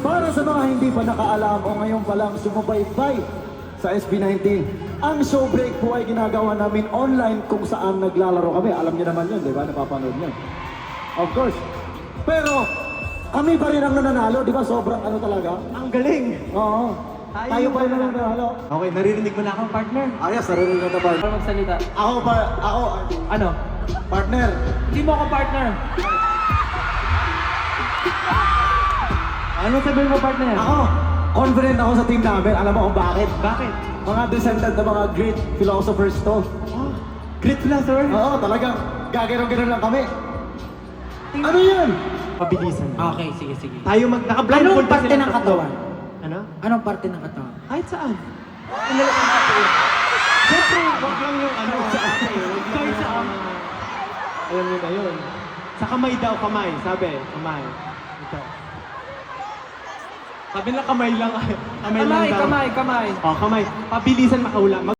Para sa mga hindi pa nakaalam o ngayon pa lang sumubaybay sa SB19, ang show break po ay ginagawa namin online kung saan naglalaro kami. Alam niyo naman yun, di ba? Napapanood niyo. Of course. Pero kami pa rin ang nananalo, di ba? Sobrang ano talaga. Ang galing! Oo. Tayo pa rin ang nananalo. Okay, naririnig mo na akong partner. Ayos, narinig na partner. Para magsalita. Ako, Ano? partner. Hindi mo ako partner. Anong sabihin mo, partner? Ako, confident ako sa team namin. Alam mo kung bakit? Bakit? Mga descendant na mga great philosophers to. Oh, great philosopher. Oo, talagang gagano-gano lang kami. Ano yan? Pabilisan. Okay, sige, sige. Tayo naka-blindfold Anong parte kasi ng katawan? Ano? Anong parte ng katawan? Kahit saan. Siyempre, wag lang yung ano sa ate. Kahit saan. Alam niyo na yun. Sa kamay daw, kamay. Sabi, kamay. Ito. Sabi na kamay lang. Kamay lang daw. Kamay. Oh, kamay. Pabilisan makahula.